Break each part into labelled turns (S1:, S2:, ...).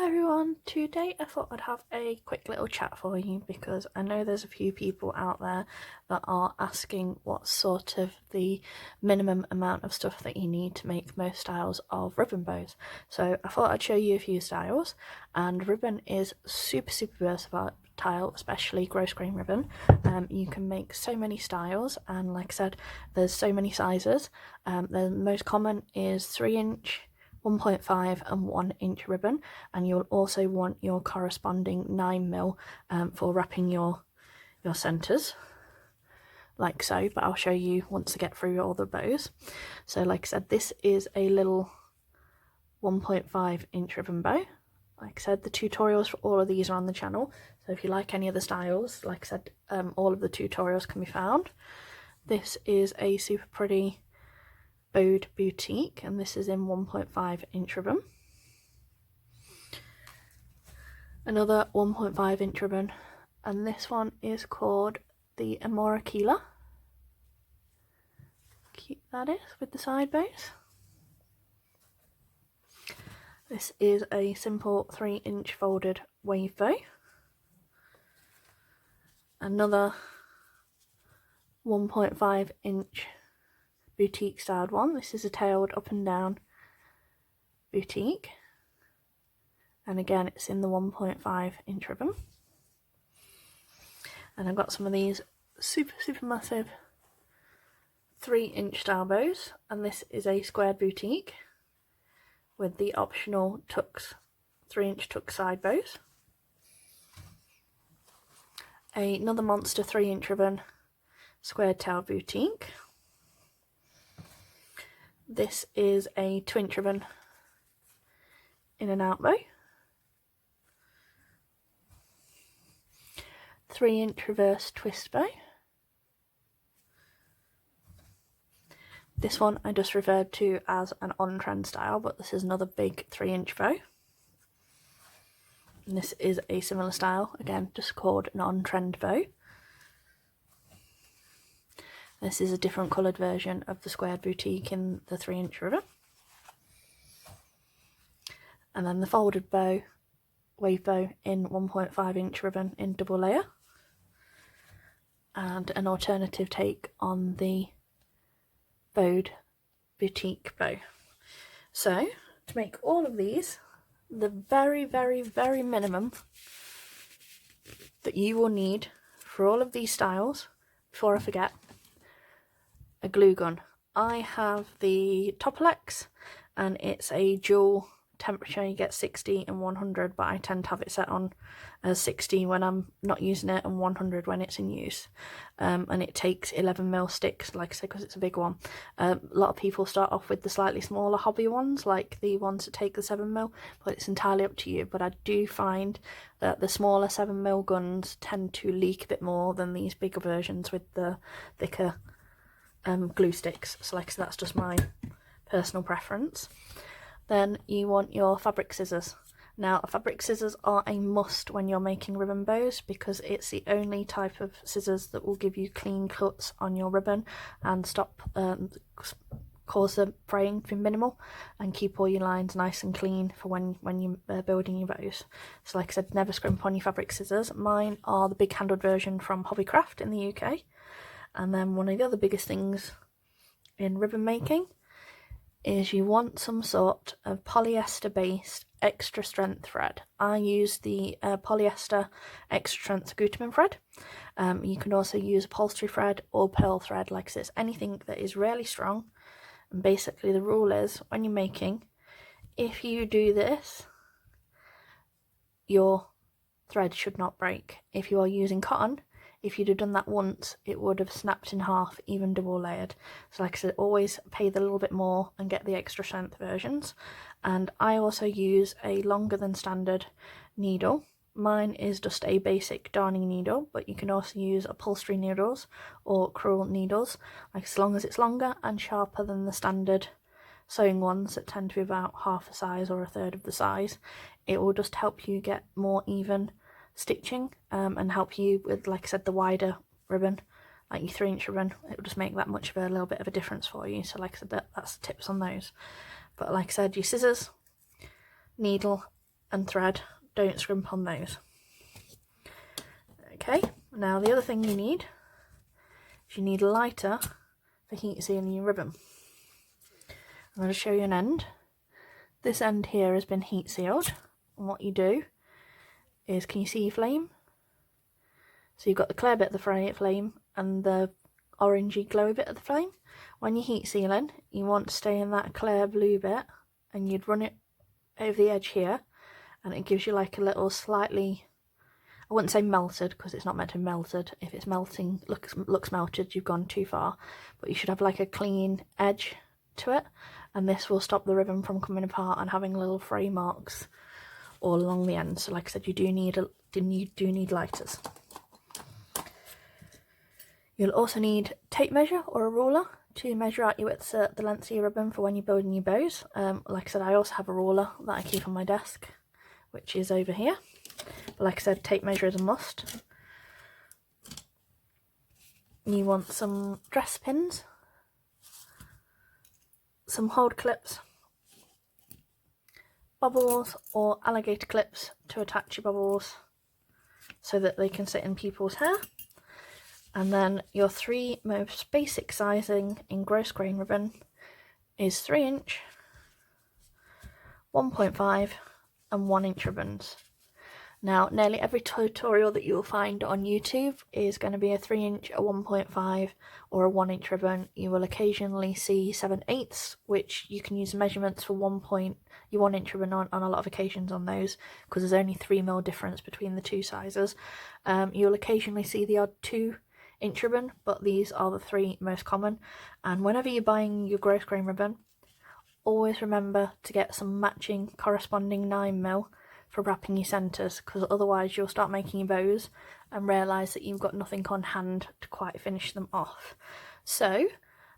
S1: Hi everyone, today I thought I'd have a quick little chat for you because I know there's a few people out there that are asking what sort of the minimum amount of stuff that you need to make most styles of ribbon bows. So I thought I'd show you a few styles, and ribbon is super versatile, especially Grosgrain ribbon. You can make so many styles, and like I said, there's so many sizes. The most common is 3-inch, 1.5 and 1-inch ribbon, and you'll also want your corresponding 9mm for wrapping your centres, like so, but I'll show you once I get through all the bows. So like I said, this is a little 1.5-inch ribbon bow. Like I said, the tutorials for all of these are on the channel, so if you like any of the styles, like I said, all of the tutorials can be found. This is a super pretty bowed boutique, and this is in 1.5-inch ribbon. Another 1.5-inch ribbon, and this one is called the Koala. Cute that is, with the side bows. This is a simple 3-inch folded wave bow. Another 1.5-inch boutique styled one. This is a tailed up and down boutique, and again it's in the 1.5-inch ribbon. And I've got some of these super massive 3-inch style bows, and this is a squared boutique with the optional tucks, 3-inch tuck side bows. Another monster 3-inch ribbon squared tail boutique. This is a 2-inch ribbon in and out bow. 3-inch reverse twist bow. This one I just referred to as an on-trend style, but this is another big 3-inch bow. And this is a similar style, again just called an on-trend bow. This is a different coloured version of the squared boutique in the 3-inch ribbon. And then the folded bow, wave bow in 1.5-inch ribbon in double layer. And an alternative take on the bowed boutique bow. So, to make all of these, the very minimum that you will need for all of these styles, before I forget, a glue gun. I have the Topelex, and it's a dual temperature. You get 60 and 100, but I tend to have it set on 60 when I'm not using it and 100 when it's in use. And it takes 11mm sticks, like I said, because it's a big one. A lot of people start off with the slightly smaller hobby ones, like the ones that take the 7mm, but it's entirely up to you. But I do find that the smaller 7mm guns tend to leak a bit more than these bigger versions with the thicker glue sticks. So like I said, that's just my personal preference. Then you want your fabric scissors. Now, fabric scissors are a must when you're making ribbon bows, because it's the only type of scissors that will give you clean cuts on your ribbon and stop cause the fraying to be minimal and keep all your lines nice and clean for when you're building your bows. So like I said, never scrimp on your fabric scissors. Mine are the big handled version from Hobbycraft in the UK. And then one of the other biggest things in ribbon making is you want some sort of polyester based extra strength thread. I use the polyester extra strength Gutermann thread. You can also use upholstery thread or pearl thread, like this, anything that is really strong. And basically the rule is, when you're making, if you do this, your thread should not break. If you are using cotton, if you'd have done that once, it would have snapped in half, even double layered. So like I said, always pay the little bit more and get the extra strength versions. And I also use a longer than standard needle. Mine is just a basic darning needle, but you can also use upholstery needles or crewel needles, like as long as it's longer and sharper than the standard sewing ones that tend to be about half the size or a third of the size. It will just help you get more even stitching and help you with, like I said, the wider ribbon, like your 3-inch ribbon. It will just make that much of a little bit of a difference for you. So like I said, that's the tips on those. But like I said, your scissors, needle and thread. Don't scrimp on those. Okay, now the other thing you need is you need a lighter for heat sealing your ribbon. I'm going to show you an end. This end here has been heat sealed, and what you do is, can you see your flame? So you've got the clear bit of the flame and the orangey glowy bit of the flame. When you're heat sealing, you want to stay in that clear blue bit, and you'd run it over the edge here, and it gives you like a little slightly, I wouldn't say melted because it's not meant to be melted. If it's melting, looks melted, you've gone too far. But you should have like a clean edge to it, and this will stop the ribbon from coming apart and having little fray marks all along the end. So like I said, you do need lighters. You'll also need tape measure or a ruler to measure out your widths, the lengths of your ribbon for when you're building your bows. Like I said, I also have a ruler that I keep on my desk, which is over here. But like I said, tape measure is a must. You want some dress pins, some hold clips, bubbles or alligator clips to attach your bubbles so that they can sit in people's hair. And then your 3 most basic sizing in Grosgrain ribbon is 3 inch, 1.5 and 1 inch ribbons. Now nearly every tutorial that you'll find on YouTube is going to be a 3 inch, a 1.5 or a 1 inch ribbon. You will occasionally see 7/8, which you can use measurements for your 1 inch ribbon on a lot of occasions on those, because there's only 3mm difference between the two sizes. You'll occasionally see the odd 2 inch ribbon, but these are the 3 most common. And whenever you're buying your Grosgrain ribbon, always remember to get some matching corresponding 9mm for wrapping your centres, because otherwise you'll start making your bows and realise that you've got nothing on hand to quite finish them off. So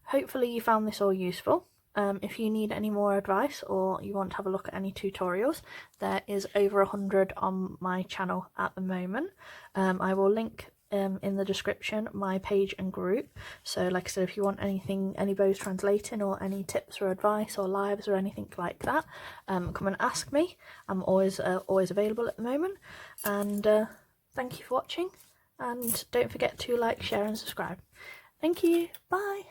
S1: hopefully you found this all useful. If you need any more advice or you want to have a look at any tutorials, there is over 100 on my channel at the moment. I will link in the description my page and group. So like I said, if you want anything, any bows translating or any tips or advice or lives or anything like that, come and ask me. I'm always available at the moment. And thank you for watching, and don't forget to like, share and subscribe. Thank you. Bye.